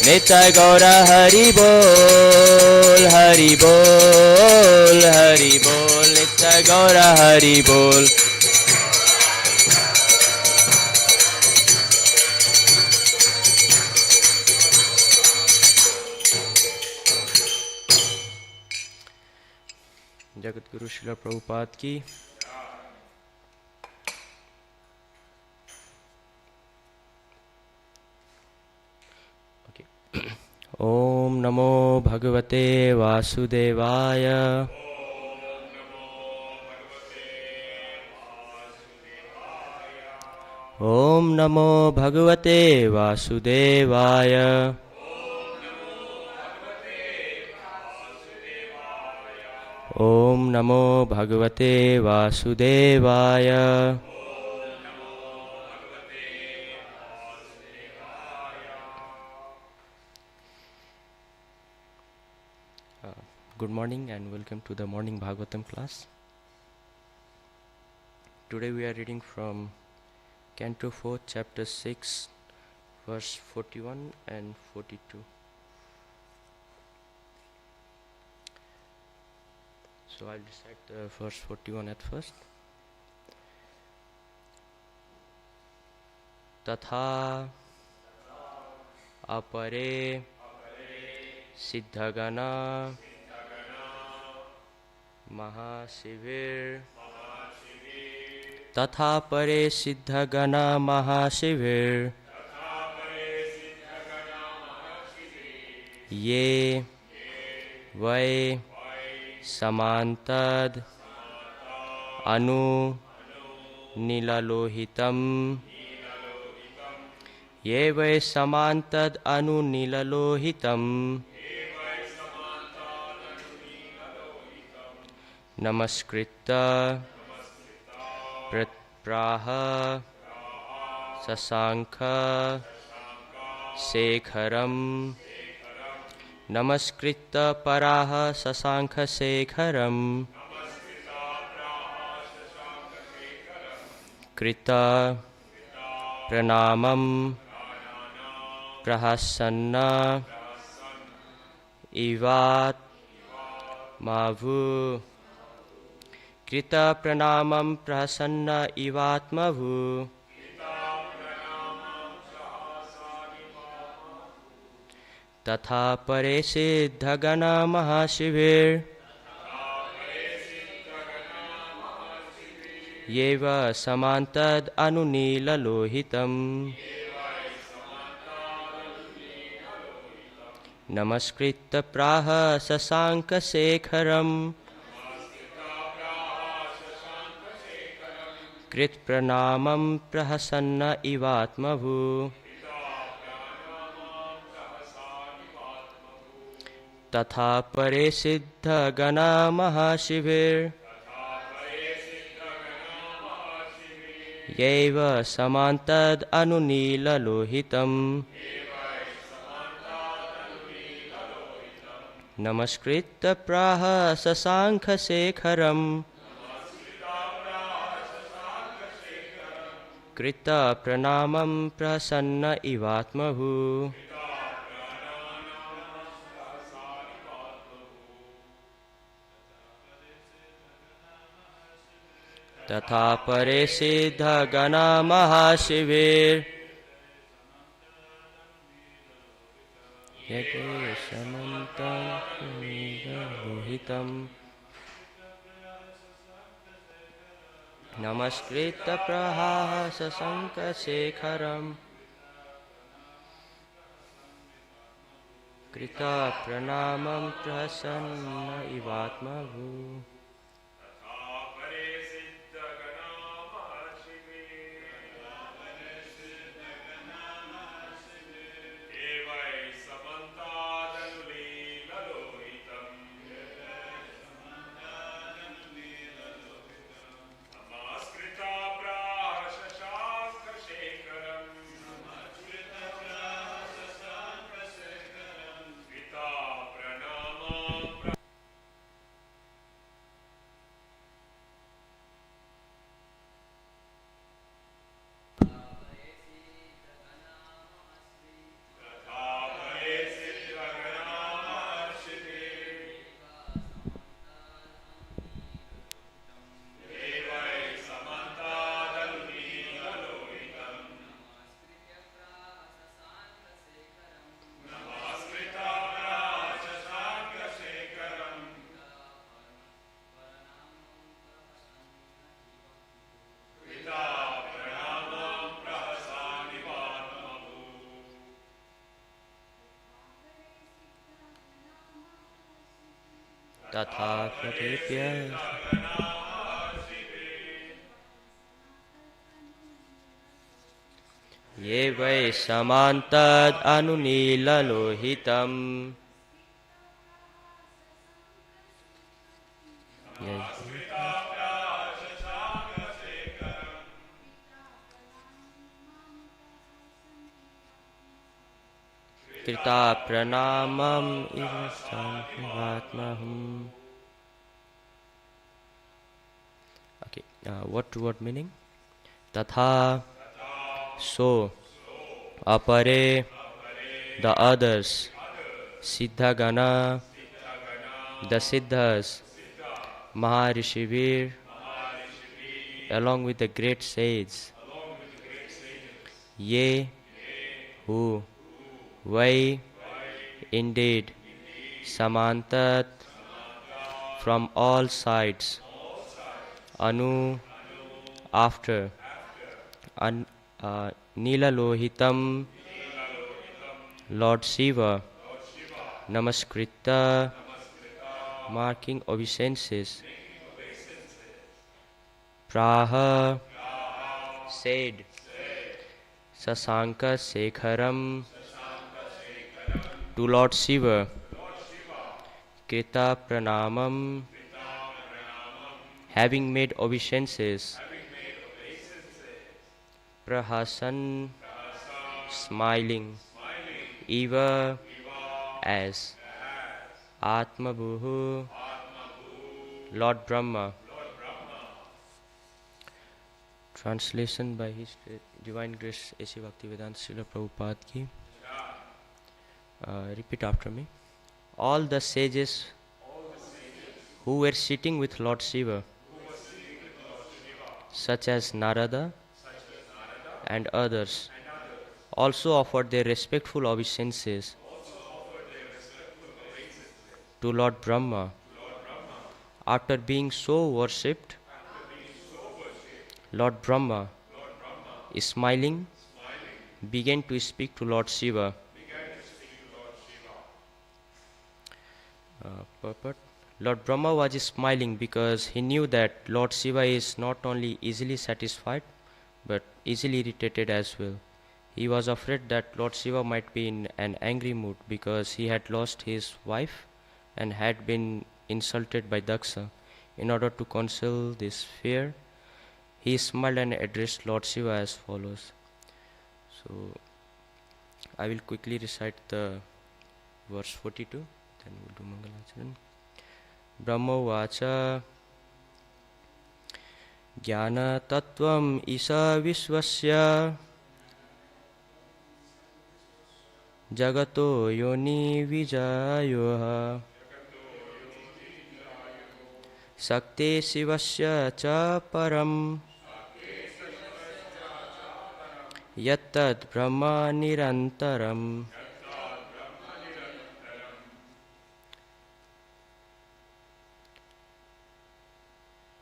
नित्य गौर हरि बोल, हरि बोल, हरि बोल, नित्य गौर हरि बोल। जगत गुरु श्रील प्रभुपाद की। ओम नमो भगवते वासुदेवाय। ओम नमो भगवते वासुदेवाय। ओम नमो भगवते वासुदेवाय। Good morning and welcome to the morning Bhagavatam class. Today we are reading from Canto 4, Chapter 6, verse 41 and 42. So I'll recite the verse 41 at first. तथा अपरे सिद्धगणा महाशिविर। तथा परे सिद्धगणा महाशिविर। ये वै समान्तद अनु नीललोहितम्। ये वै समान्तद अनु नीललोहितम्। नमस्कृत्य प्राह शशांक शेखरम्। नमस्कृत्य पराह शशांक शेखरम्। कृत प्रणामं प्रहसन्न इवात्मभु। कृत प्रणामं प्रहसन्न इवात्मभु। तथा परे सिद्धगणा महाशिविर। ये व समान्तद अनुनीललोहितम्। नमस्कृत्य प्राह शशांक शेखरम्। कृत प्रणामं प्रहसन्न इवात्मभु। तथा परे सिद्धगणा महाशिविर। यैव समान्तद अनुनीललोहितम्। नमस्कृत्य प्राह शशांक शेखरम्। कृत प्रणामं प्रसन्न इवात्मभु। तथा परे सिद्धगणा महाशिविर। यते समन्तं नीललोहितम्। नमस्कृत्य प्रहाः शशांक शेखरम्। कृत प्रणामं प्रसन्न इवात्मभु। तथा कृतेभ्य ये वै समान्तद् अनुनीललोहितम् कृता प्रणामम् इव सात्महम्. Okay, what meaning? Tatha, so, apare, the others, Siddhagana, the Siddhas, Maharishivir, along with the great sages, Ye, who, Vai, indeed, Samantat, from all sides, Anu, after, Nila Lohitam, Lord Shiva, Namaskrita, marking obeisances, Praha, said, Sasanka Sekharam, to Lord Shiva, Krita Pranamam, having made obeisances, Prahasan, smiling, Eva, as, Atma Bhuhu, Lord Brahma. Translation by His Divine Grace A.C. Bhaktivedanta Srila Prabhupada ki. Repeat after me. All the sages who were sitting with Lord Shiva, such as Narada and others, also offered their respectful obeisances to Lord Brahma. After being so worshipped, Lord Brahma, smiling, began to speak to Lord Shiva. Purport. Lord Brahma was smiling because he knew that Lord Shiva is not only easily satisfied but easily irritated as well. He was afraid that Lord Shiva might be in an angry mood because he had lost his wife and had been insulted by Daksha. In order to conceal this fear, he smiled and addressed Lord Shiva as follows. So, I will quickly recite the verse 42, then we will do Mangalacharan. Brahma Vacha Jnana Tattvam Isa Vishwasya Jagato Yoni Vijayoha Sakte Sivasya Cha Param Yattad Brahma Nirantaram.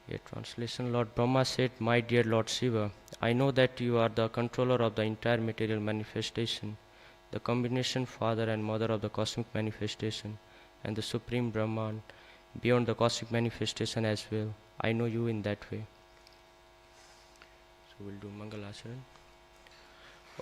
A translation. Lord Brahma said, "My dear Lord Shiva, I know that you are the controller of the entire material manifestation, the combination father and mother of the cosmic manifestation, and the supreme Brahman, beyond the cosmic manifestation as well. I know you in that way." So we'll do Mangalacharan.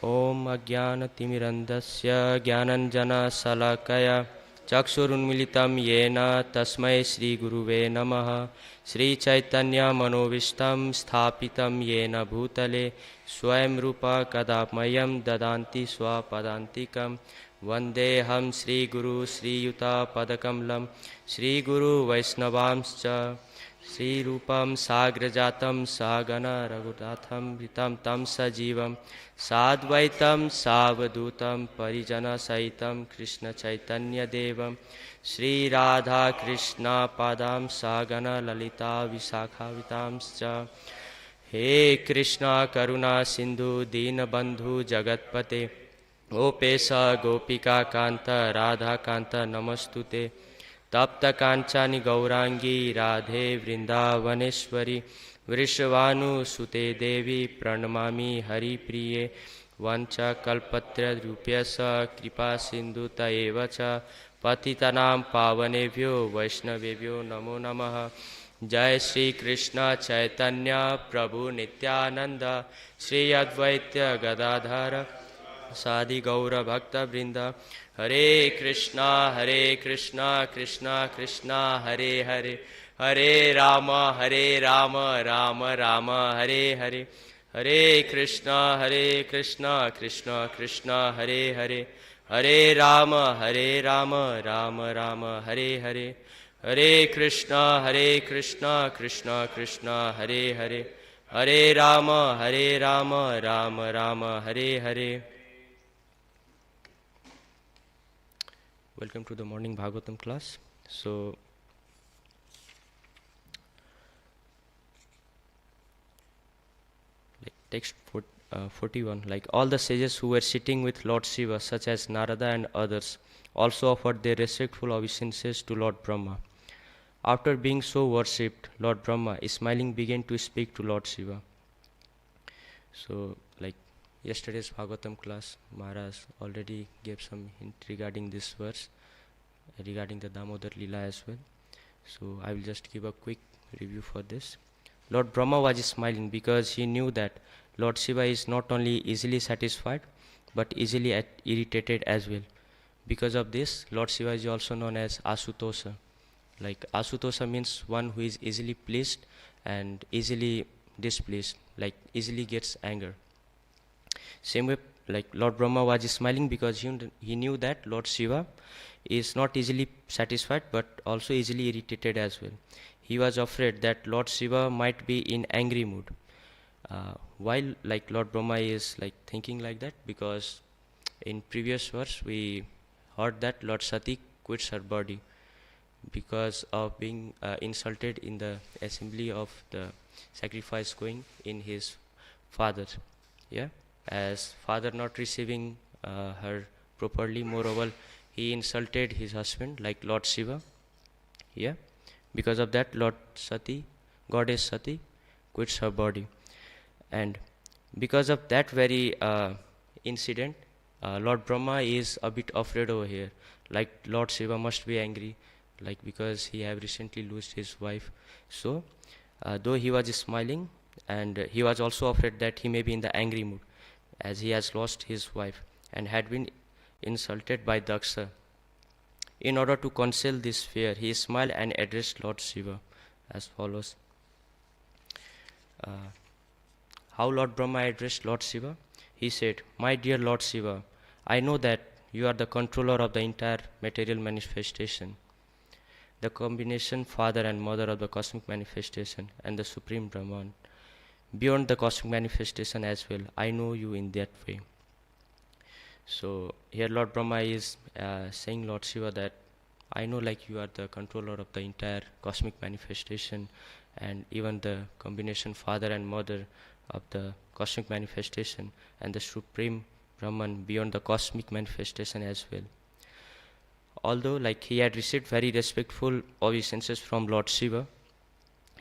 Om Ajnana Timirandasya Jnananjana Salakaya Chakshurunmilitam Yena Tasmai Shri Guruve Namaha. Shri Chaitanya Manovistam Sthapitam Yena Bhutale Swayam Rupa Kadapmayam Dadanti Swapadantikam. Vandeham Shri Guru Shri Yuta Padakamlam Shri Guru Vaisnavamscha Shri Rupam Sagrajatam Sagana Raghunatham Vitam Tam Sajivam Sadvaitam Savadutam Parijana Saitam Krishna Chaitanya Devam Shri Radha Krishna Padam Sagana Lalita Visakha Vitamscha. He Krishna Karuna Sindhu Dina Bandhu Jagatpate Gopesa Gopika Kanta Radha Kanta Namastute Tapta Kanchani Gaurangi Radhe Vrindavaneshwari Vrishavanu Sute Devi Pranamami Hari Priye Vancha Kalpatra Rupyasa Kripa Sindhuta Evacha पतितानां पावनेभ्यो वैष्णवेभ्यो नमो नमः। जय श्री कृष्ण चैतन्य प्रभु नित्यानंद श्री अद्वैत गदाधर सादि गौर भक्त वृंद। हरे कृष्णा कृष्णा कृष्णा हरे हरे, हरे राम राम राम हरे हरे। हरे कृष्णा कृष्णा कृष्णा हरे हरे, हरे राम राम राम हरे हरे। हरे कृष्णा कृष्णा कृष्णा हरे हरे, हरे Ram Ram Ram Hare Hare. Welcome to the morning Bhagavatam class. So, text 41, like all the sages who were sitting with Lord Shiva, such as Narada and others, also offered their respectful obeisances to Lord Brahma. After being so worshipped, Lord Brahma, smiling, began to speak to Lord Shiva. So, like yesterday's Bhagavatam class, Maharaj already gave some hint regarding this verse, regarding the Damodar Leela as well. So, I will just give a quick review for this. Lord Brahma was smiling because he knew that Lord Shiva is not only easily satisfied but easily irritated as well. Because of this, Lord Shiva is also known as Asutosha. Like Asutosha means one who is easily pleased and easily displeased, like easily gets anger. Same way, like Lord Brahma was smiling because he knew that Lord Shiva is not easily satisfied but also easily irritated as well. He was afraid that Lord Shiva might be in angry mood. While like Lord Brahma is like thinking like that, because in previous verse we heard that Lord Sati quits her body because of being insulted in the assembly of the sacrifice going in his father. Yeah, as father not receiving her properly, moreover he insulted his husband like Lord Shiva. Yeah, because of that Lord Sati, goddess Sati, quits her body. And because of that very incident, Lord Brahma is a bit afraid over here. Like Lord Shiva must be angry, like because he have recently lost his wife. So, though he was smiling, and he was also afraid that he may be in the angry mood, as he has lost his wife and had been insulted by Daksha. In order to conceal this fear, he smiled and addressed Lord Shiva as follows. How Lord Brahma addressed Lord Shiva? He said, "My dear Lord Shiva, I know that you are the controller of the entire material manifestation, the combination father and mother of the cosmic manifestation and the supreme Brahman. Beyond the cosmic manifestation as well, I know you in that way." So here Lord Brahma is saying Lord Shiva that I know like you are the controller of the entire cosmic manifestation and even the combination father and mother of the cosmic manifestation and the supreme Brahman beyond the cosmic manifestation as well. Although like he had received very respectful obeisances from Lord Shiva,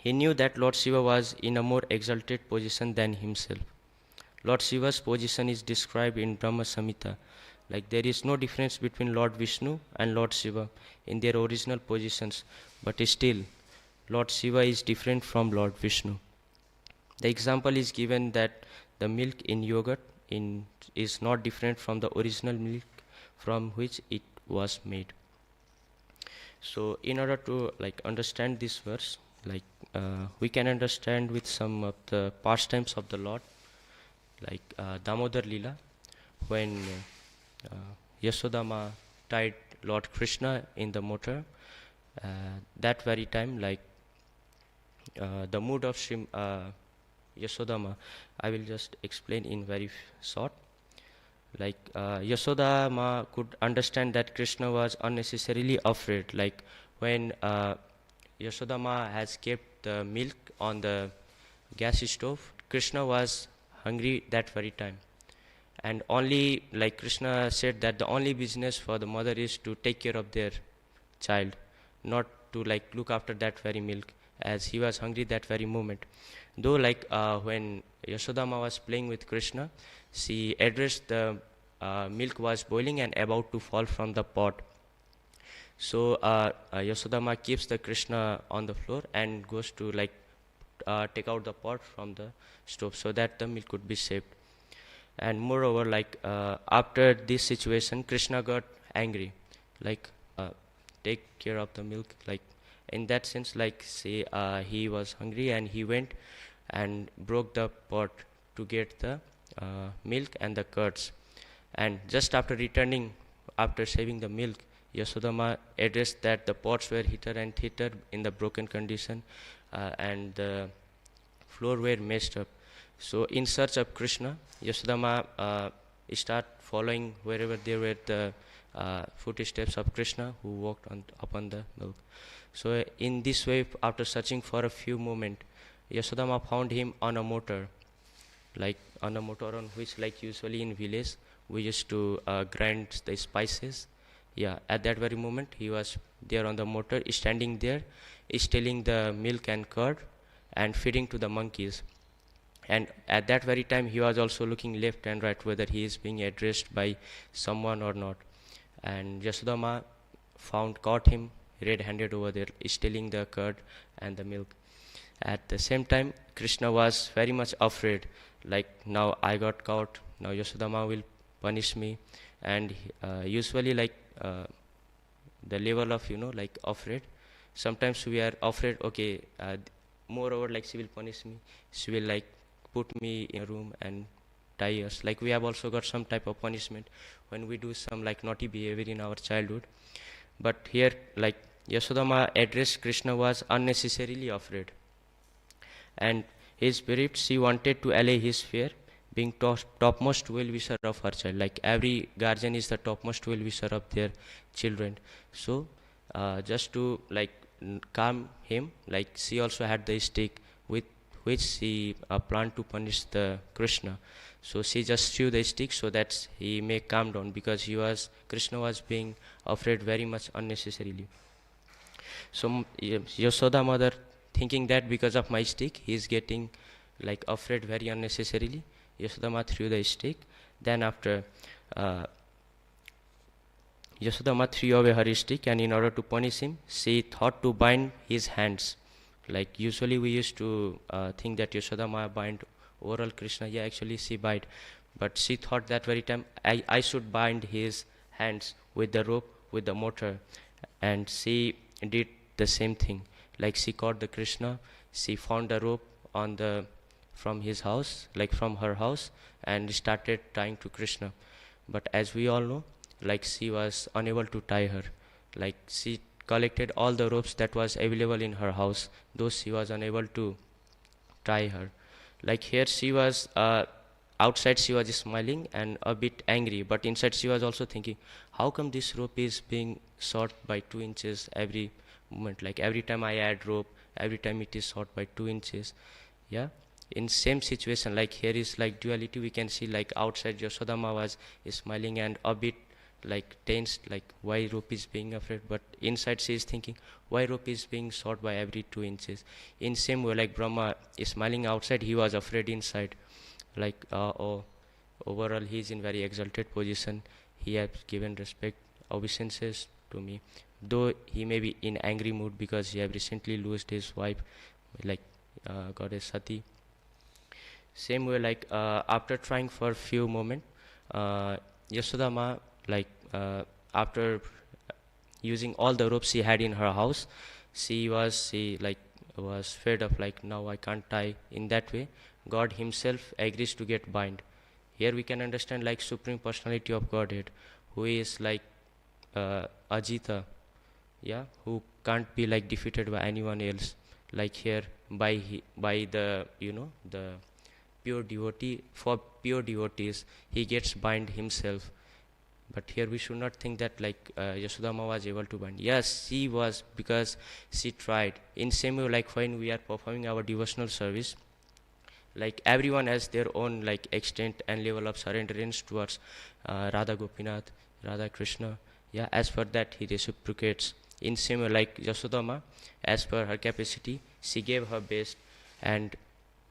he knew that Lord Shiva was in a more exalted position than himself. Lord Shiva's position is described in Brahma Samhita. Like there is no difference between Lord Vishnu and Lord Shiva in their original positions, but still Lord Shiva is different from Lord Vishnu. The example is given that the milk in yogurt is not different from the original milk from which it was made. So in order to like understand this verse, like we can understand with some of the pastimes of the Lord, like Damodar Leela, when Yasodama tied Lord Krishna in the motor. That very time, like the mood of Yasodama, I will just explain in very short. Like Yasodama could understand that Krishna was unnecessarily afraid. Like when Yasodama has kept the milk on the gas stove, Krishna was hungry that very time. And only like Krishna said that the only business for the mother is to take care of their child, not to like look after that very milk, as he was hungry that very moment. Though like when Yasodama was playing with Krishna, she addressed the milk was boiling and about to fall from the pot. So Yasodama keeps the Krishna on the floor and goes to take out the pot from the stove so that the milk could be saved. And moreover, after this situation, Krishna got angry, like take care of the milk. Like in that sense, like say he was hungry and he went and broke the pot to get the milk and the curds. And just after returning, after saving the milk, Yasodama addressed that the pots were hitter and hitter in the broken condition, and the floor were messed up. So in search of Krishna, Yasodama start following wherever there were the footsteps of Krishna who walked upon the milk. So in this way, after searching for a few moments, Yasodama found him on a motor, like on a motor on which, like usually in village, we used to grind the spices. Yeah, at that very moment, he was there on the motor, standing there, stealing the milk and curd and feeding to the monkeys. And at that very time, he was also looking left and right whether he is being addressed by someone or not. And Yasodama caught him red-handed over there, stealing the curd and the milk. At the same time, Krishna was very much afraid, like now I got caught, now Yasodama will punish me. And usually, the level of like afraid, sometimes we are afraid, okay, moreover, like she will punish me, she will like put me in a room and tie us. Like we have also got some type of punishment when we do some like naughty behavior in our childhood. But here, like Yasodama addressed Krishna was unnecessarily afraid, and his spirit, she wanted to allay his fear, being topmost well-wisher of her child. Like every guardian is the topmost well-wisher of their children. So just to calm him, like she also had the stick with which she planned to punish the Krishna. So she just threw the stick so that he may calm down, because Krishna was being afraid very much unnecessarily. So Yashoda mother, thinking that because of my stick he is getting like afraid very unnecessarily, Yasodama threw the stick. Then after Yasodama threw away her stick, and in order to punish him, she thought to bind his hands. Like usually we used to think that Yasodama bind overall Krishna. Yeah, actually she bind, but she thought that very time I should bind his hands with the rope, with the mortar, and she did the same thing. Like she caught the Krishna, she found the rope on the from his house, like from her house, and started tying to Krishna. But as we all know, like she was unable to tie her. Like she collected all the ropes that was available in her house, though she was unable to tie her. Like here she was outside she was smiling and a bit angry, but inside she was also thinking, how come this rope is being short by 2 inches every moment? Like every time I add rope, every time it is short by 2 inches. Yeah, in same situation, like here is like duality. We can see like outside Yasodama was smiling and a bit like tensed, like why rope is being afraid, but inside she is thinking why rope is being short by every 2 inches. In same way, like Brahma is smiling outside, he was afraid inside, like oh, overall he is in very exalted position, he has given respect, obeisances to me, though he may be in angry mood because he have recently lost his wife, like goddess Sati. Same way, like after trying for few moments, Yasodama, like after using all the ropes she had in her house, she was fed up, like now I can't tie. In that way, God himself agrees to get bind. Here we can understand like supreme personality of Godhead, who is like Ajita, yeah, who can't be like defeated by anyone else. Like here by the the pure devotee, for pure devotees he gets bind himself. But here we should not think that like Yasodama was able to bind. Yes, she was, because she tried. In same way, like when we are performing our devotional service, like everyone has their own like extent and level of surrenderance towards Radha Gopinath, Radha Krishna. Yeah, as per that he reciprocates. In same way, like Yasodama, as per her capacity, she gave her best, and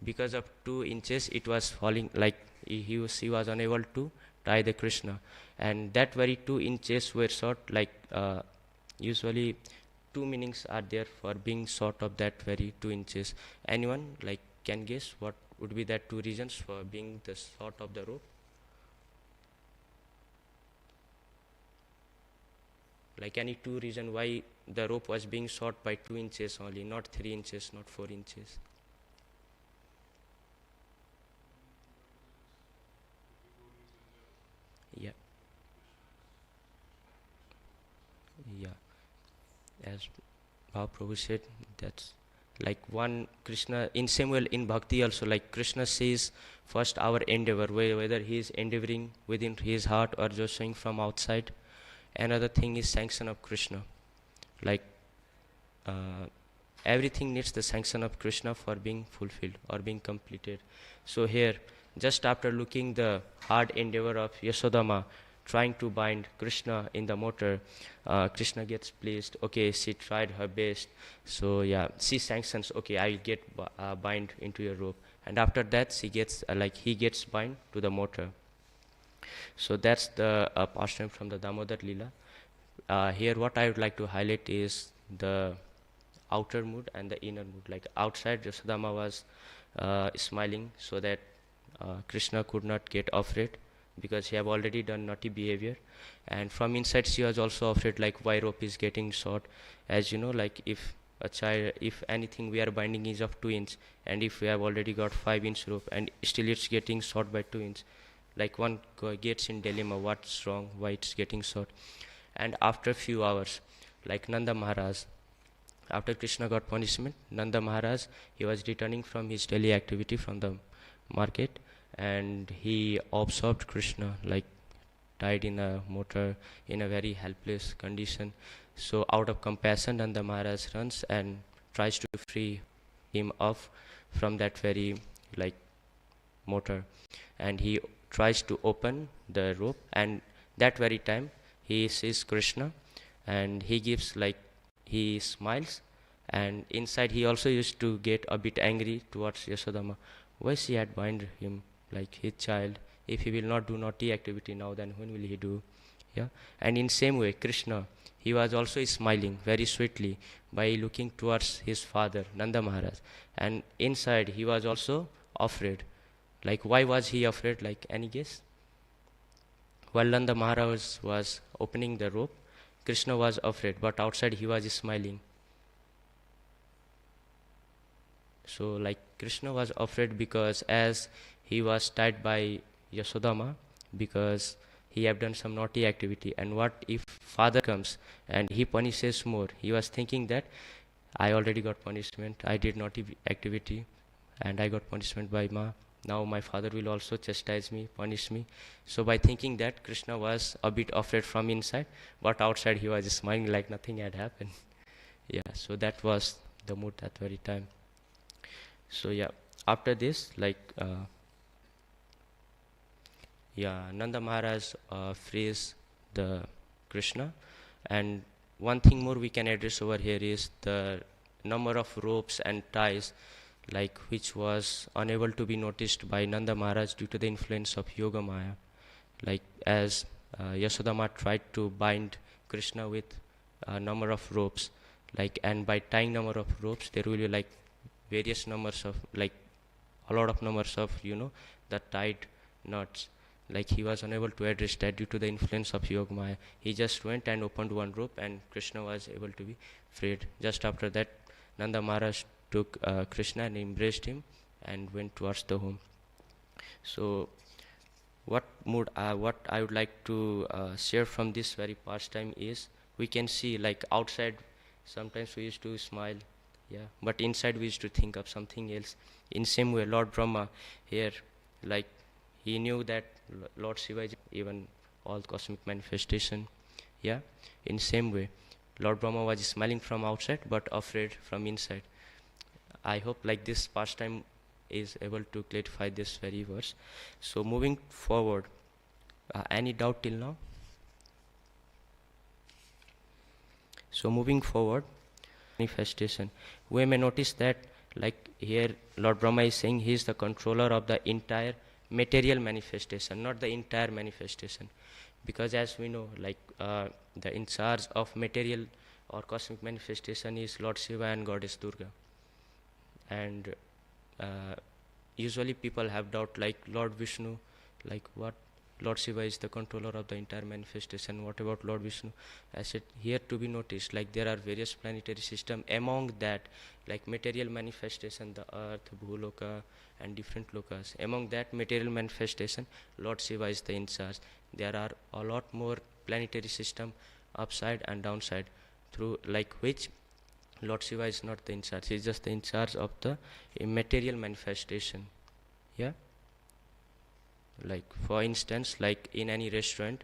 because of 2 inches it was falling, like she was unable to tie the Krishna, and that very 2 inches were short, like Usually, two meanings are there for being short of that very 2 inches. Anyone like can guess what would be that two reasons for being the short of the rope? Like any two reason why the rope was being short by 2 inches only, not 3 inches, not 4 inches. Yeah, yeah. As Mahaprabhu said, that's like one Krishna in same way in bhakti also, like Krishna says first our endeavor, whether he is endeavoring within his heart or just showing from outside. Another thing is sanction of Krishna. Like uh, everything needs the sanction of Krishna for being fulfilled or being completed. So here, just after looking the hard endeavor of Yasodama trying to bind Krishna in the motor, Krishna gets pleased. Okay, she tried her best. So yeah, she sanctions. Okay, I'll get bind into your rope. And after that, she gets like he gets bind to the motor. So that's the pastime from the Damodar Lila. Here, what I would like to highlight is the outer mood and the inner mood. Like outside, Yasodama was smiling so that Krishna could not get afraid because he have already done naughty behavior, and from inside she was also afraid like why rope is getting short. As you know, like if a child, if anything we are binding is of 2 inch, and if we have already got 5 inch rope and still it's getting short by 2 inch, like one gets in dilemma, what's wrong, why it's getting short. And after few hours, like Nanda Maharaj, after Krishna got punishment, Nanda Maharaj, he was returning from his daily activity from the market, and he observed Krishna like tied in a motor in a very helpless condition. So out of compassion, Nanda Maharaj runs and tries to free him off from that very like motor, and he tries to open the rope, and that very time he sees Krishna, and he gives like he smiles, and inside he also used to get a bit angry towards Yasodama. Why she had bind him like his child? If he will not do naughty activity now, then when will he do? Yeah. And in same way, Krishna, he was also smiling very sweetly by looking towards his father Nanda Maharaj, and inside he was also afraid. Like why was he afraid? Like any guess? While Nanda Maharaj was opening the rope, Krishna was afraid, but outside he was smiling. So like Krishna was afraid because as he was tied by Yasodama because he have done some naughty activity, and what if father comes and he punishes more? He was thinking that I already got punishment, I did naughty activity and I got punishment by Ma. Now my father will also chastise me, punish me. So by thinking that, Krishna was a bit afraid from inside, but outside he was smiling like nothing had happened. Yeah, so that was the mood that very time. So yeah, after this, like yeah, Nanda Maharaj frees the Krishna, and one thing more we can address over here is the number of ropes and ties, like which was unable to be noticed by Nanda Maharaj due to the influence of Yoga Maya. Like as Yasodama tried to bind Krishna with a number of ropes, like and by tying number of ropes, there will be like various numbers of like a lot of numbers of the tied knots. Like he was unable to address that due to the influence of Yoga Maya. He just went and opened one rope, and Krishna was able to be freed. Just after that, Nanda Maharaj took Krishna and embraced him and went towards the home. So what I would like to share from this very pastime is we can see like outside sometimes we used to smile, yeah, but inside we used to think of something else. In same way, Lord Brahma here, like he knew that Lord Shiva is even all cosmic manifestation, yeah. In same way, Lord Brahma was smiling from outside but afraid from inside. I hope like this pastime is able to clarify this very verse. So moving forward, any doubt till now? So moving forward, manifestation, we may notice that like here Lord Brahma is saying he is the controller of the entire material manifestation, not the entire manifestation, because as we know like the in charge of material or cosmic manifestation is Lord Shiva and Goddess Durga. And uh, usually people have doubt like Lord Vishnu, like what? Lord Shiva is the controller of the entire manifestation. What about Lord Vishnu? As it here to be noticed, like there are various planetary system. Among that, like material manifestation, the Earth, Bhuloka, and different lokas. Among that material manifestation, Lord Shiva is the in charge. There are a lot more planetary system, upside and downside, through like which Lord Shiva is not the in charge. He is just the in charge of the material manifestation. Yeah. Like for instance, like in any restaurant,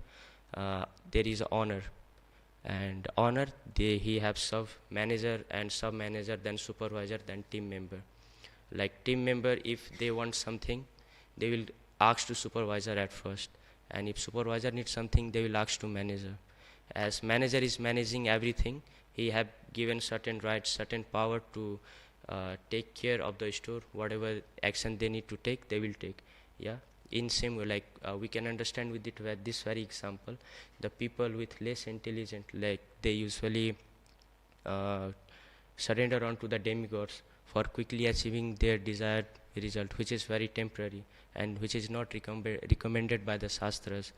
there is honor, and honor he have sub manager and sub manager, then supervisor, then team member. Like team member, if they want something, they will ask to supervisor at first, and if supervisor needs something, they will ask to manager. As manager is managing everything, he have given certain rights, certain power to take care of the store. Whatever action they need to take, they will take. Yeah. In same way, like we can understand with it with this very example, the people with less intelligent, like they usually uh, surrender onto the demigods for quickly achieving their desired result, which is very temporary and which is not recommended by the shastras.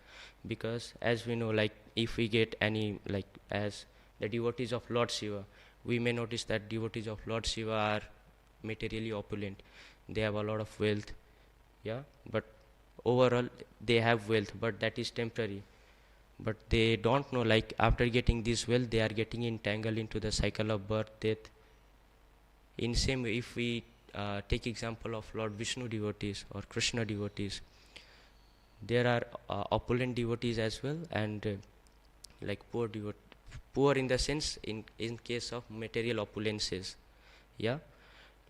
Because as we know, like if we get any, like as the devotees of Lord Shiva, we may notice that devotees of Lord Shiva are materially opulent, they have a lot of wealth. Yeah. But overall they have wealth, but that is temporary. But they don't know, like after getting this wealth, they are getting entangled into the cycle of birth, death. In same way, if we take example of Lord Vishnu devotees or Krishna devotees, there are opulent devotees as well, and like poor in the sense in case of material opulences. Yeah.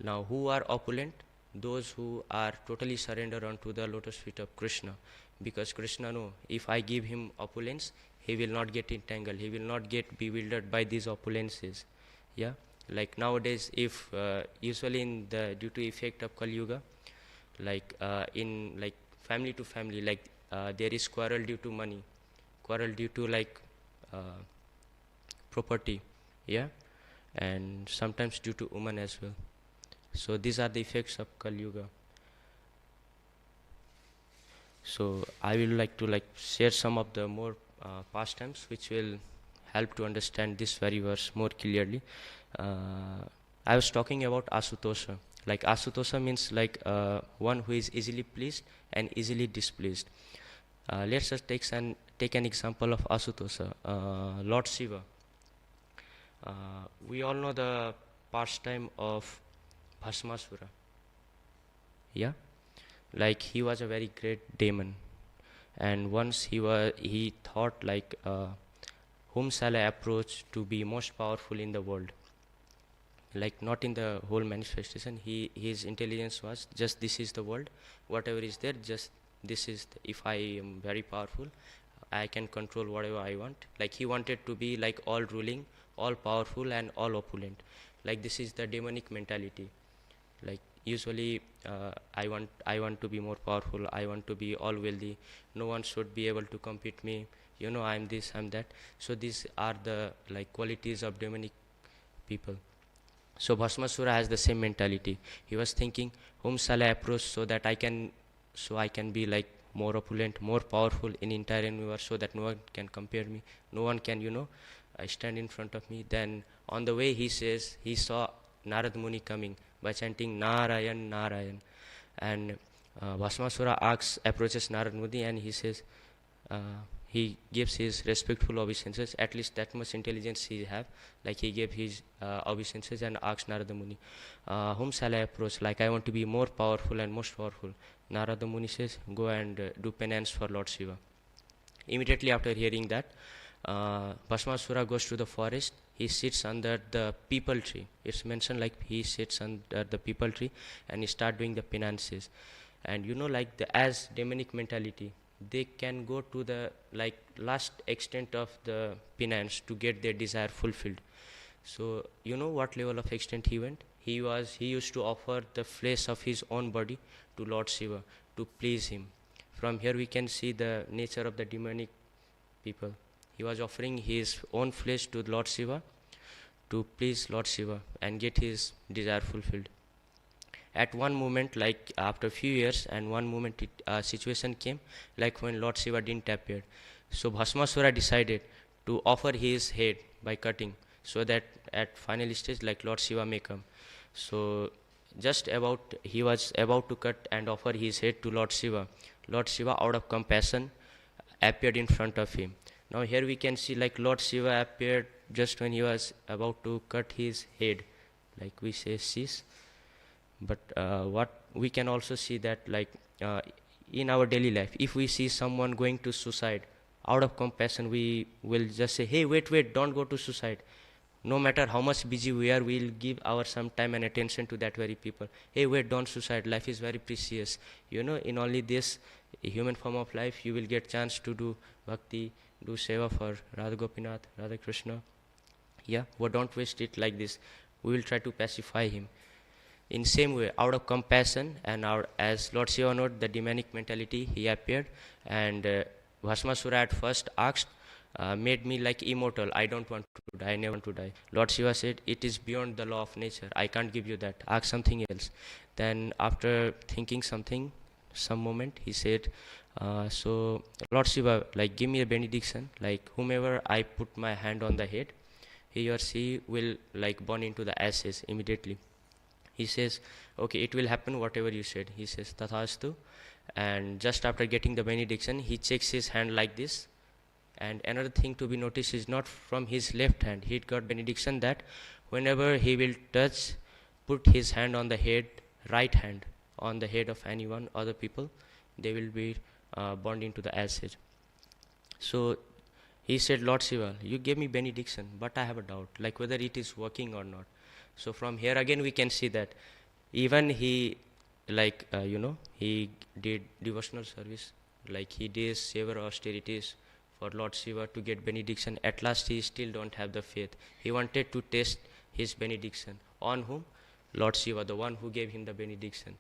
Now who are opulent? Those who are totally surrendered onto the lotus feet of Krishna, because Krishna know, if I give him opulence, he will not get entangled, he will not get bewildered by these opulences. Yeah. Like nowadays, if usually in the due to effect of Kali Yuga, like in like family to family, like there is quarrel due to money, quarrel due to like uh, property. Yeah. And sometimes due to woman as well. So these are the effects of Kali Yuga. So I will like to like share some of the more pastimes which will help to understand this very verse more clearly. I was talking about Asutosha. Like Asutosha means like one who is easily pleased and easily displeased. Let's just take an example of Asutosha. Lord Shiva. We all know the pastime of Bhasmasura. Yeah. Like he was a very great demon, and once he thought like whom shall I approach to be most powerful in the world. Like not in the whole manifestation, his intelligence was just this is the world, whatever is there, just this is if I am very powerful, I can control whatever I want. Like he wanted to be like all ruling, all powerful, and all opulent. Like this is the demonic mentality. Like usually I want to be more powerful, I want to be all wealthy, no one should be able to compete me, I'm this, I'm that. So these are the like qualities of demonic people. So Bhasmasura has the same mentality. He was thinking, whom shall I approach so I can be like more opulent, more powerful in entire universe, so that no one can compare me, no one can stand in front of me. Then on the way he says he saw Narad Muni coming by chanting Narayan Narayan, and Bhasmasura approaches Narad Muni, and he says he gives his respectful obeisances. At least that much intelligence he have. Like he gave his obeisances and asked Narada Muni, whom shall I approach? Like I want to be more powerful and most powerful. Narada Muni says, go and do penance for Lord Shiva. Immediately after hearing that, Bhasmasura goes to the forest. He sits under the peepal tree. It's mentioned like he sits under the peepal tree and he start doing the penances. And like as demonic mentality, they can go to the like last extent of the penance to get their desire fulfilled. So what level of extent he went? He used to offer the flesh of his own body to Lord Shiva to please him. From here we can see the nature of the demonic people. He was offering his own flesh to Lord Shiva to please Lord Shiva and get his desire fulfilled. At one moment, like after a few years, and one moment situation came, like when Lord Shiva didn't appear. So Bhasmasura decided to offer his head by cutting, so that at final stage, like Lord Shiva may come. So just about he was about to cut and offer his head to Lord Shiva. Lord Shiva, out of compassion, appeared in front of him. Now here we can see like Lord Shiva appeared just when he was about to cut his head, like we say cease. But what we can also see that like uh, in our daily life, if we see someone going to suicide, out of compassion we will just say, hey, wait, don't go to suicide. No matter how much busy we are, we'll give our some time and attention to that very people. Hey, wait, don't suicide, life is very precious. In only this human form of life you will get chance to do bhakti, do seva for Radha Gopinath, Radha Krishna. Yeah, well, don't waste it like this. We will try to pacify him. In same way, out of compassion and as Lord Shiva noted the demonic mentality, he appeared, and Bhasmasura at first asked, made me like immortal. I don't want to die. I never want to die. Lord Shiva said, it is beyond the law of nature. I can't give you that. Ask something else. Then after thinking something, some moment, he said, so Lord Shiva, like give me a benediction. Like whomever I put my hand on the head, he or she will like burn into the ashes immediately. He says, okay, it will happen whatever you said. He says, tathastu. And just after getting the benediction, he checks his hand like this. And another thing to be noticed is not from his left hand. He got benediction that whenever he will touch, put his hand on the head, right hand on the head of anyone, other people, they will be burned into the acid. So he said, Lord Shiva, you gave me benediction, but I have a doubt, like whether it is working or not. So from here again we can see that even he, like he did devotional service, like he did severe austerities for Lord Shiva to get benediction. At last he still don't have the faith. He wanted to test his benediction on whom? Lord Shiva, the one who gave him the benediction.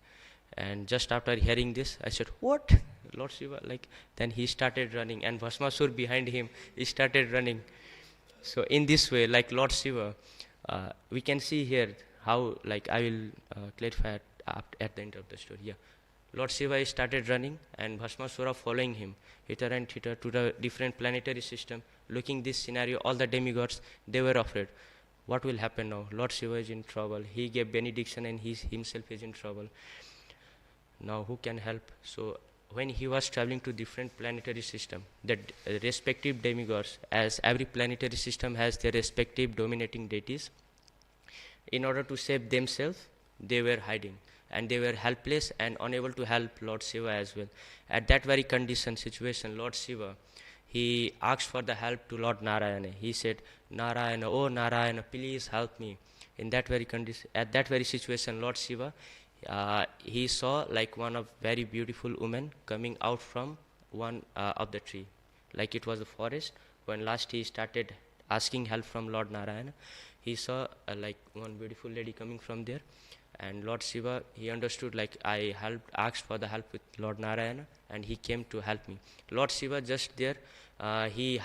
And just after hearing this, I said, what? Lord Shiva, like, then he started running, and Bhasmasur behind him, he started running. So in this way, like Lord Shiva, we can see here how, like I will clarify at the end of the story. Yeah, Lord Shiva started running, and Bhasmasura following him, hither and thither to the different planetary system. Looking this scenario, all the demigods, they were afraid. What will happen now? Lord Shiva is in trouble. He gave benediction, and he himself is in trouble. Now who can help? So when he was traveling to different planetary system, the respective demigods, as every planetary system has their respective dominating deities, in order to save themselves, they were hiding, and they were helpless and unable to help Lord Shiva as well. At that very condition situation, Lord Shiva, he asked for the help to Lord Narayana. He said, Narayana, oh Narayana, please help me. In that very condition, at that very situation, Lord Shiva, he saw like one of very beautiful woman coming out from one of the tree, like it was a forest. When last he started asking help from Lord Narayana, he saw like one beautiful lady coming from there, and Lord Shiva, he understood like I asked for the help with Lord Narayana, and he came to help me. Lord Shiva just there, he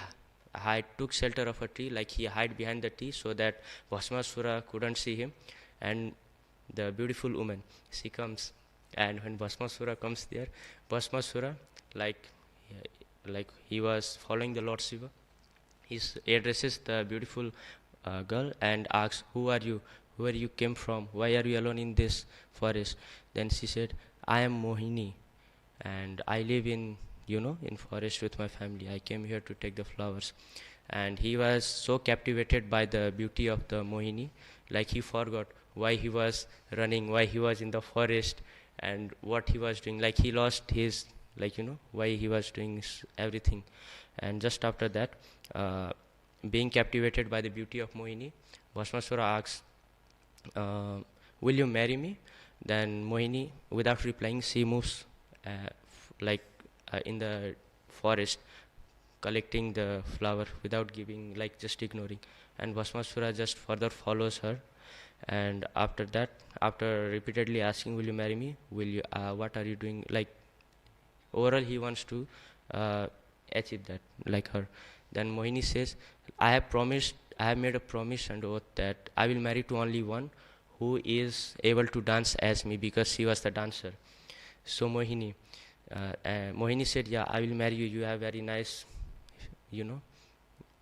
took shelter of a tree, like he hid behind the tree so that Bhasmasura couldn't see him. And the beautiful woman, she comes, and when Bhasmasura comes there, Bhasmasura, like he was following the Lord Shiva, he addresses the beautiful girl and asks, who are you? Where you came from? Why are you alone in this forest? Then she said, I am Mohini, and I live in forest with my family. I came here to take the flowers. And he was so captivated by the beauty of the Mohini, like he forgot why he was running, why he was in the forest, and what he was doing. Like he lost his, why he was doing everything. And just after that, being captivated by the beauty of Mohini, Bhasmasura asks, will you marry me? Then Mohini, without replying, she moves in the forest, collecting the flower without giving, like just ignoring. And Bhasmasura just further follows her. And after that, after repeatedly asking, will you marry me? Will you? What are you doing? Like overall, he wants to achieve that, like her. Then Mohini says, I have promised I have made a promise and oath that I will marry to only one who is able to dance as me, because she was the dancer. So Mohini said, yeah, I will marry you. You have very nice, you know,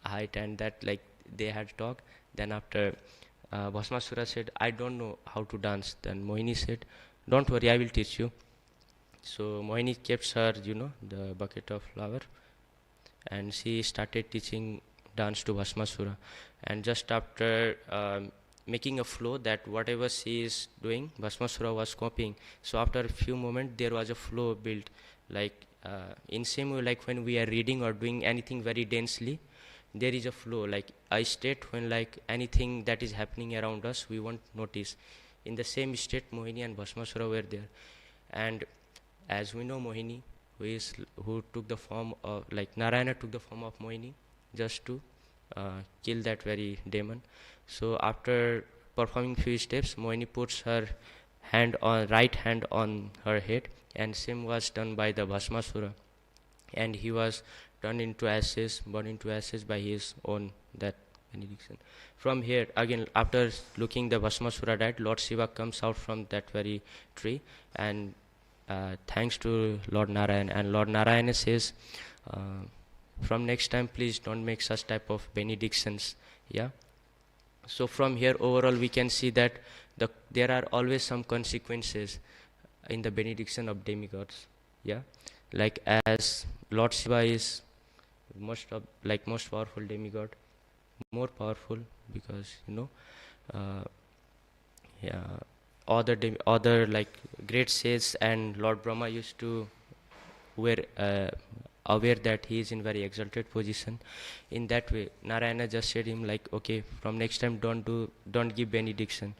height, and that, like, they had talk. Then after, Bhasmasura said, I don't know how to dance. Then Mohini said, don't worry, I will teach you. So Mohini kept her, the bucket of flour, and she started teaching dance to Bhasmasura. And just after making a flow, that whatever she is doing, Bhasmasura was copying. So after a few moments, there was a flow built, like in same way, like when we are reading or doing anything very densely, there is a flow, like a state when, like, anything that is happening around us, we won't notice. In the same state, Mohini and Bhasmasura were there. And as we know, Mohini, who took the form of, like, Narayana took the form of Mohini just to kill that very demon. So after performing few steps, Mohini puts her right hand on her head, and same was done by the Bhasmasura, and he was turned into ashes, burned into ashes by his own that benediction. From here again, after looking the Bhasmasura died, Lord Shiva comes out from that very tree, and thanks to Lord Narayan, and Lord Narayan says, from next time, please don't make such type of benedictions. Yeah. So from here, overall, we can see that there are always some consequences in the benediction of demigods. Yeah. Like, as Lord Shiva is most powerful demigod, more powerful, because uh, yeah, other like great sages and Lord Brahma used to were aware that he is in very exalted position. In that way, Narayana just said him, like, okay, from next time, don't give benediction.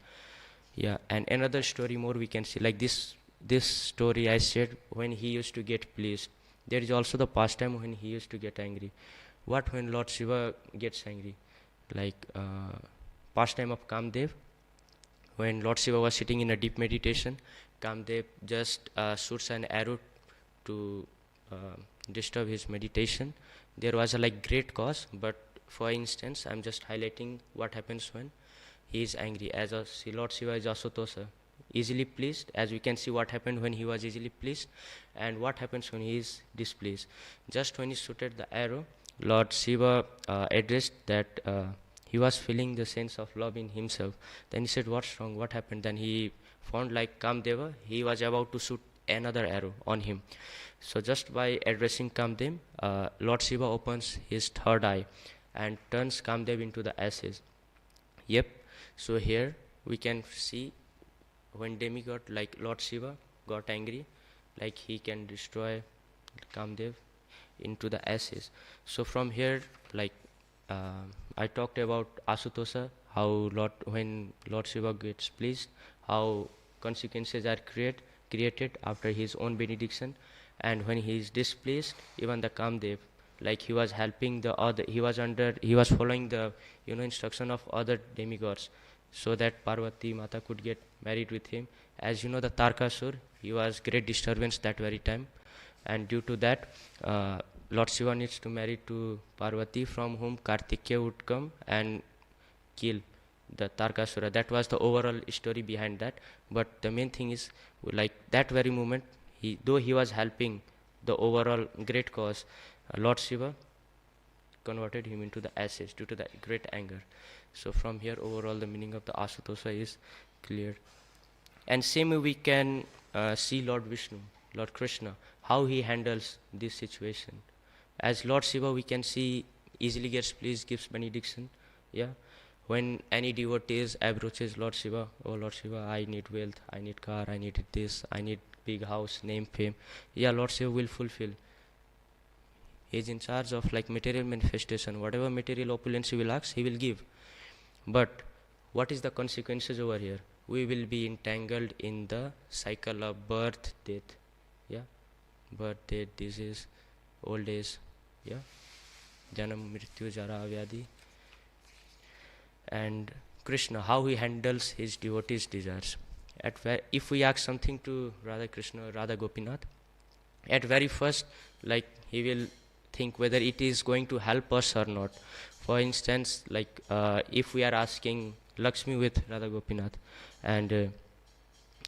Yeah. And another story more we can see, like this story I said, when he used to get pleased. There is also the pastime when he used to get angry. What when Lord Shiva gets angry? Like, pastime of Kamdev. When Lord Shiva was sitting in a deep meditation, Kamdev just shoots an arrow to disturb his meditation. There was a, like, great cause, but for instance, I'm just highlighting what happens when he is angry. Lord Shiva is Asutosha, easily pleased. As we can see, what happened when he was easily pleased, and what happens when he is displeased. Just when he shooted the arrow, Lord Shiva addressed that he was feeling the sense of love in himself. Then he said, what's wrong, what happened? Then he found, like, Kamdeva, he was about to shoot another arrow on him. So just by addressing Kamdev, Lord Shiva opens his third eye and turns Kamdev into the ashes. Yep. So here we can see, when demigod like Lord Shiva got angry, like, he can destroy Kamdev into the ashes. So from here, like, I talked about Asutosha, how when Lord Shiva gets pleased, how consequences are created after his own benediction. And when he is displeased, even the Kamdev, like, he was helping the other, he was following the instruction of other demigods, so that Parvati Mata could get married with him. As you know, the Tarkasur, he was great disturbance that very time, and due to that, Lord Shiva needs to marry to Parvati, from whom Kartikeya would come and kill the Tarkasura. That was the overall story behind that. But the main thing is, like, that very moment, though he was helping the overall great cause, Lord Shiva converted him into the ashes due to the great anger. So from here, overall, the meaning of the Asutosha is clear. And same way we can see Lord Vishnu, Lord Krishna, how he handles this situation. As Lord Shiva, we can see, easily gets pleased, gives benediction. Yeah. When any devotees approaches Lord Shiva, oh Lord Shiva, I need wealth, I need car, I need this, I need big house, name, fame. Yeah, Lord Shiva will fulfill. He is in charge of, like, material manifestation. Whatever material opulence he will ask, he will give. But what is the consequences over here? We will be entangled in the cycle of birth, death. Yeah, birth, death, disease, old age. Yeah, Janam, Mrityu, Jara, Vyadi. And Krishna, how he handles his devotees' desires. If we ask something to Radha Krishna, Radha Gopinath, at very first, like, he will think whether it is going to help us or not. For instance, like if we are asking Lakshmi with Radha Gopinath, and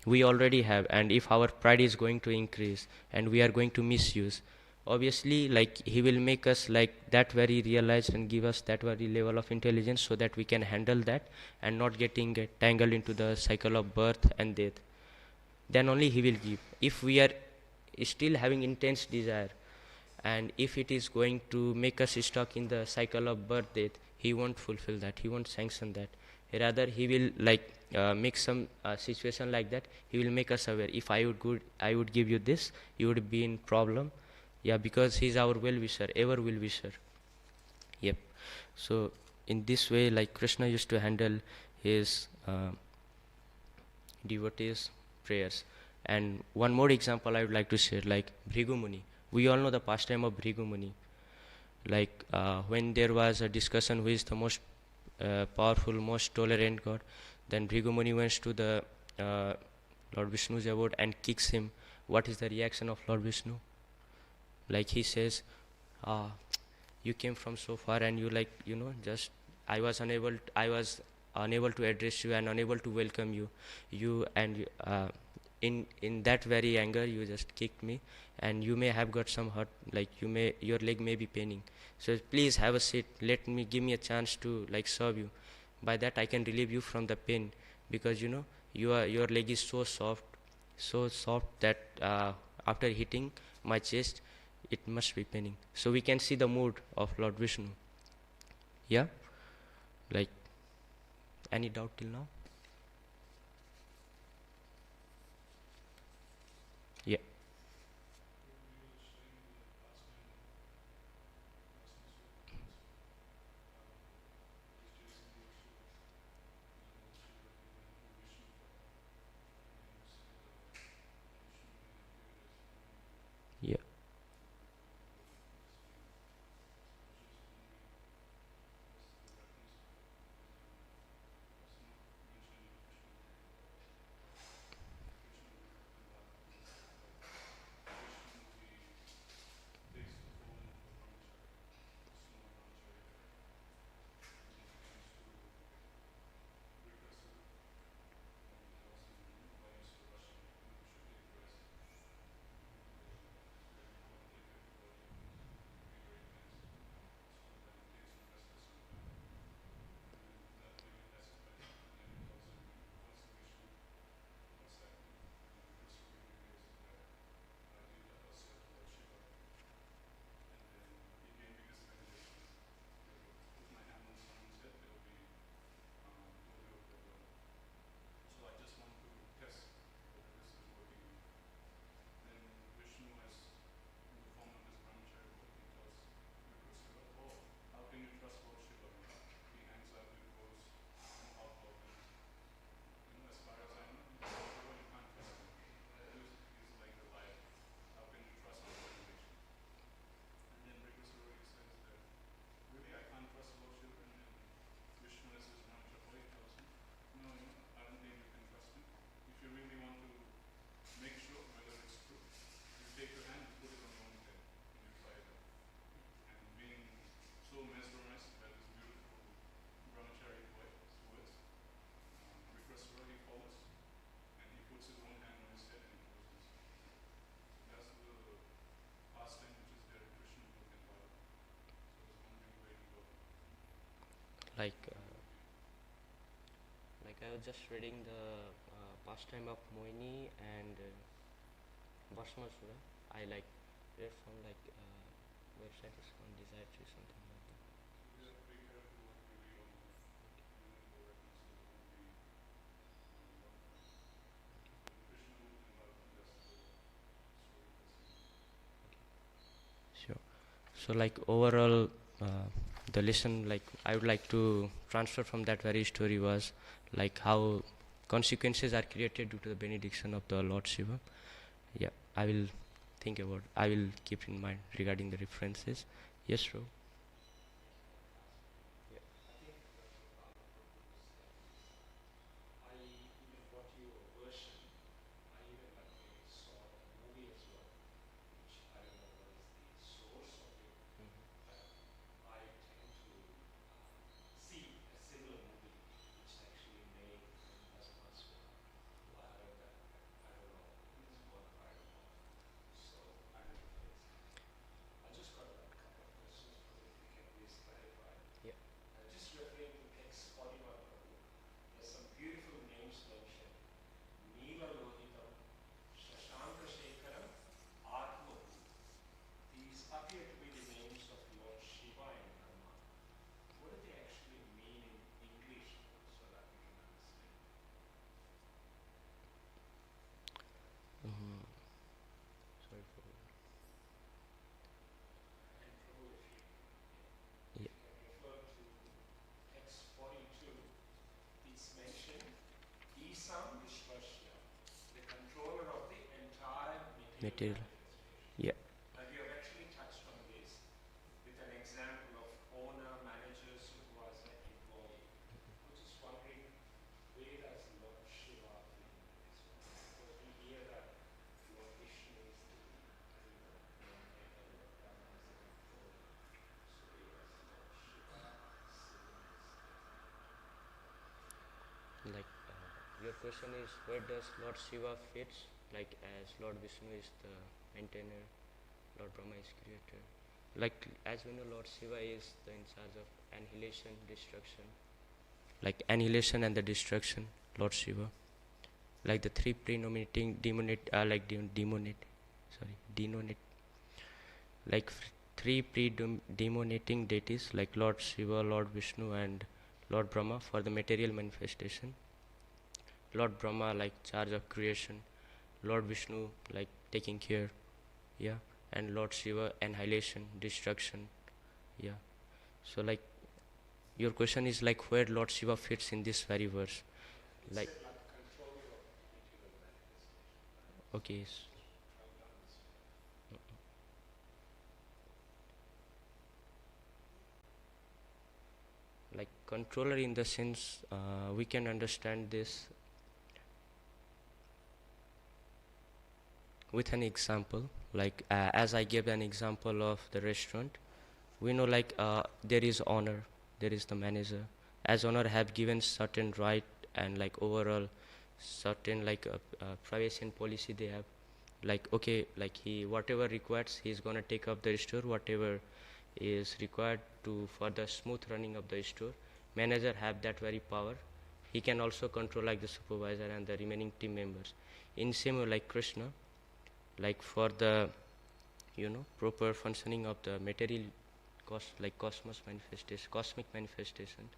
we already have, and if our pride is going to increase and we are going to misuse, obviously like he will make us like that very realized and give us that very level of intelligence so that we can handle that and not getting tangled into the cycle of birth and death. Then only he will give. If we are still having intense desire, and if it is going to make us stuck in the cycle of birth death, he won't fulfill that, he won't sanction that. Rather he will like make some situation like that, he will make us aware, if I would give you this, you would be in problem. Yeah, because he's our well wisher, ever well wisher. Yep. So in this way, like Krishna used to handle his devotees prayers. And one more example I would like to share, like Bhrigu Muni. We all know the pastime of Bhrigu Muni. Like when there was a discussion who is the most powerful, most tolerant God, then Bhrigu Muni went to the uh, Lord Vishnu's abode and kicks him. What is the reaction of Lord Vishnu? Like he says, ah, you came from so far and you like, just I was unable to address you and unable to welcome you. You and in that very anger you just kicked me, and you may have got some hurt, like your leg may be paining. So please have a seat, give me a chance to like serve you. By that I can relieve you from the pain, because your leg is so soft that after hitting my chest it must be paining. So we can see the mood of Lord Vishnu. Yeah, like, any doubt till now? Yeah. Yeah. Like I was just reading the pastime of Moini and Bhasma Sura. I like read from like website is on Desire Tree, something like that. Sure. So like overall, the lesson like I would like to transfer from that very story was like how consequences are created due to the benediction of the Lord Shiva. Yeah, I will keep in mind regarding the references. Yes, bro. material. Yeah. Like your question is where does Lord Shiva fits? Like as Lord Vishnu is the maintainer, Lord Brahma is creator. Like as we know, Lord Shiva is the in charge of annihilation, destruction. Like annihilation and the destruction, Lord Shiva. Like the three predominating demonate, like three predominating deities like Lord Shiva, Lord Vishnu, and Lord Brahma for the material manifestation. Lord Brahma like charge of creation, Lord Vishnu like taking care, yeah, and Lord Shiva annihilation, destruction, yeah. So like your question is like where Lord Shiva fits in this very verse, like okay, like controller in the sense we can understand this with an example. Like as I gave an example of the restaurant, we know like there is owner, there is the manager. As owner have given certain right and like overall certain like privacy and policy they have. Like okay, like he whatever requires he's gonna take up the store, whatever is required to for the smooth running of the store. Manager have that very power. He can also control like the supervisor and the remaining team members. In same way like Krishna, like for the proper functioning of the material like cosmic manifestation,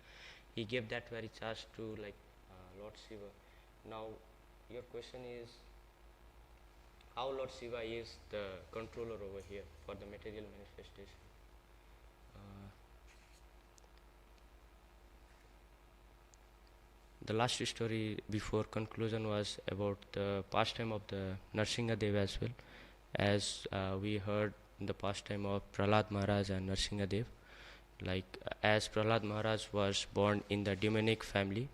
he gave that very charge to like Lord Shiva. Now your question is how Lord Shiva is the controller over here for the material manifestation. uh, the last story before conclusion was about the pastime of the Narsingha Dev as well, as we heard the pastime of Prahlad Maharaj and Narsingha Dev. Like as Prahlad Maharaj was born in the demonic family,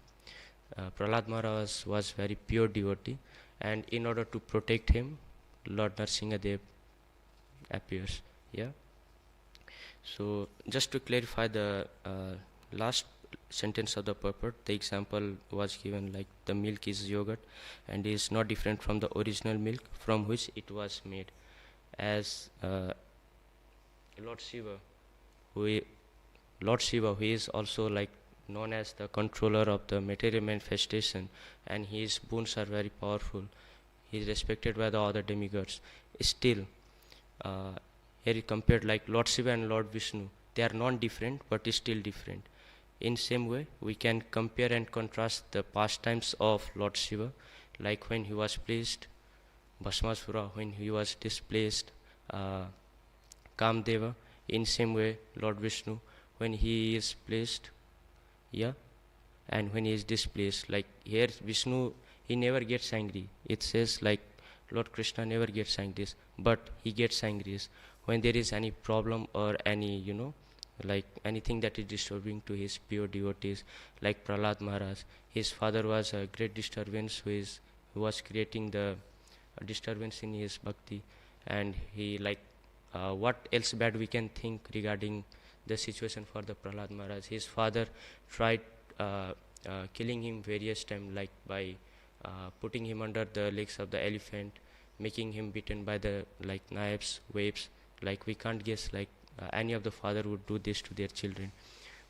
Prahlad Maharaj was very pure devotee, and in order to protect him, Lord Narsingha Dev appears. Yeah. So just to clarify the last sentence of the purport, the example was given like the milk is yogurt and is not different from the original milk from which it was made. As Lord Shiva, who Lord Shiva, who is also like known as the controller of the material manifestation, and his boons are very powerful. He is respected by the other demigods. Still, uh, here compared like Lord Shiva and Lord Vishnu, they are non-different but still different. In same way, we can compare and contrast the pastimes of Lord Shiva, like when he was placed, Bhasmasura, when he was displaced, uh, Kamdeva. In same way, Lord Vishnu, when he is placed, yeah, and when he is displaced. Like here, Vishnu, he never gets angry. It says like Lord Krishna never gets angry, but he gets angry when there is any problem or any like anything that is disturbing to his pure devotees. Like Prahlad Maharaj, his father was a great disturbance who was creating the disturbance in his bhakti, and he like what else bad we can think regarding the situation for the Prahlad Maharaj. His father tried killing him various times, like by putting him under the legs of the elephant, making him beaten by the like knives, waves. Like we can't guess like any of the father would do this to their children.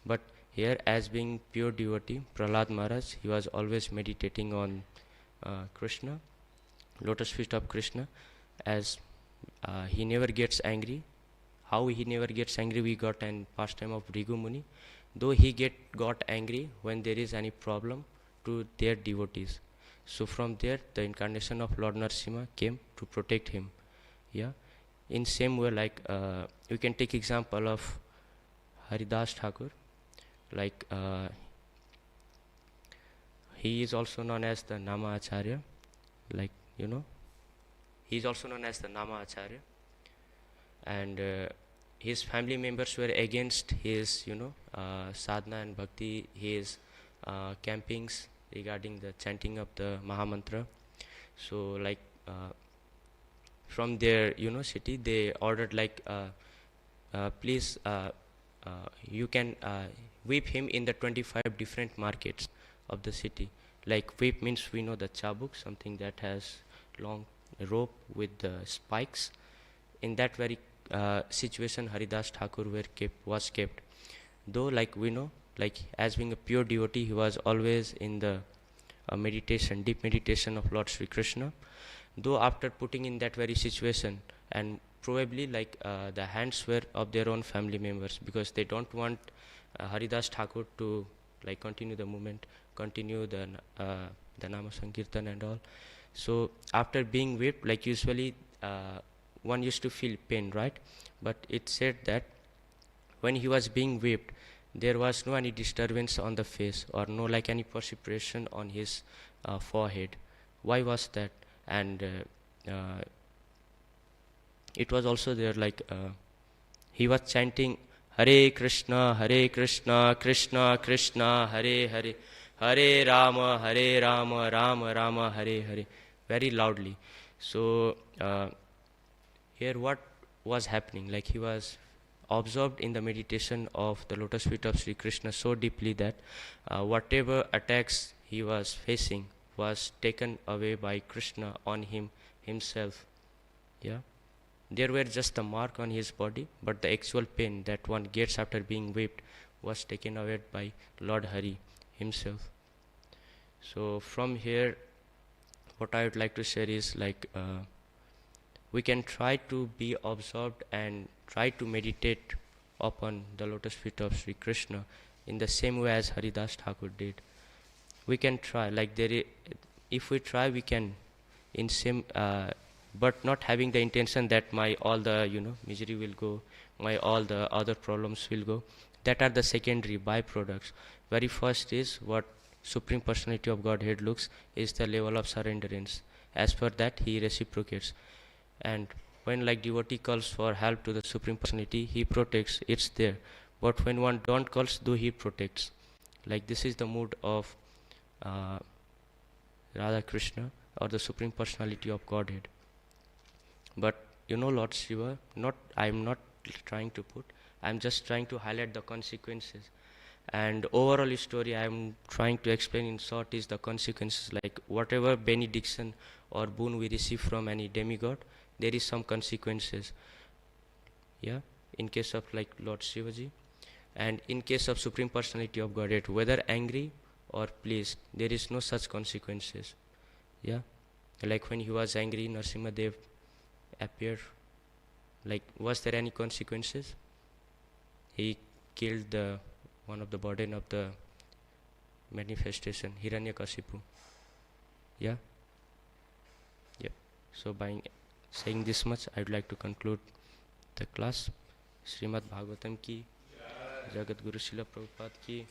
But here, as being pure devotee, Prahlad Maharaj, he was always meditating on Krishna, lotus feet of Krishna, as he never gets angry. How he never gets angry, we got an pastime of Bhrigu Muni. Though he got angry when there is any problem to their devotees. So from there, the incarnation of Lord Narasimha came to protect him. Yeah. In same way, like you can take example of Haridas Thakur. Like he is also known as the Nama Acharya. Like He is also known as the Nama Acharya, and his family members were against his, sadhana and bhakti, his campings regarding the chanting of the Mahamantra. So, like, from their, city, they ordered, like, please, you can whip him in the 25 different markets of the city. Like, whip means, we know the chabuk, something that has long rope with the spikes. In that very situation, Haridas Thakur was kept. Though, like, we know, like, as being a pure devotee, he was always in the meditation, deep meditation of Lord Sri Krishna. Though after putting in that very situation, and probably, like, the hands were of their own family members, because they don't want Haridas Thakur to, like, continue the movement, continue the Nama Sankirtan and all. So after being whipped, like, usually one used to feel pain, right? But it said that when he was being whipped, there was no any disturbance on the face, or no, like, any perspiration on his forehead. Why was that? And it was also there, like, he was chanting Hare Krishna, Krishna Krishna, Hare Hare, Hare Rama, Rama Rama, Hare Hare, very loudly. So here what was happening, like, he was absorbed in the meditation of the lotus feet of Sri Krishna so deeply that whatever attacks he was facing was taken away by Krishna on himself. Yeah, there were just a mark on his body, but the actual pain that one gets after being whipped was taken away by Lord Hari himself. So from here, what I would like to share is, like, we can try to be absorbed and try to meditate upon the lotus feet of Sri Krishna in the same way as Haridas Thakur did. We can try, like, if we try, we can, in same, but not having the intention that my all the, misery will go, my all the other problems will go. That are the secondary byproducts. Very first is what Supreme Personality of Godhead looks is the level of surrenderance. As per that, he reciprocates. And when, like, devotee calls for help to the Supreme Personality, he protects, it's there. But when one don't calls, though, he protects. Like, this is the mood of Radha Krishna, or the Supreme Personality of Godhead. But Lord Shiva, I'm not trying to put, I'm just trying to highlight the consequences. And overall story I'm trying to explain in short is the consequences, like, whatever benediction or boon we receive from any demigod, there is some consequences. Yeah, in case of, like, Lord Shivaji, and in case of Supreme Personality of Godhead, whether angry or pleased, there is no such consequences. Yeah, like, when he was angry, Narasimha Dev appeared. Like, was there any consequences? He killed the one of the burden of the manifestation, Hiranyakashipu. Yeah. So by saying this much, I would like to conclude the class. Srimad Bhagavatam ki, Jagat Guru Srila Prabhupada ki,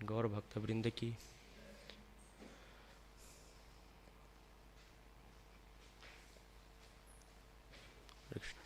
Gaur Bhakta Vrinda ki. Krishna.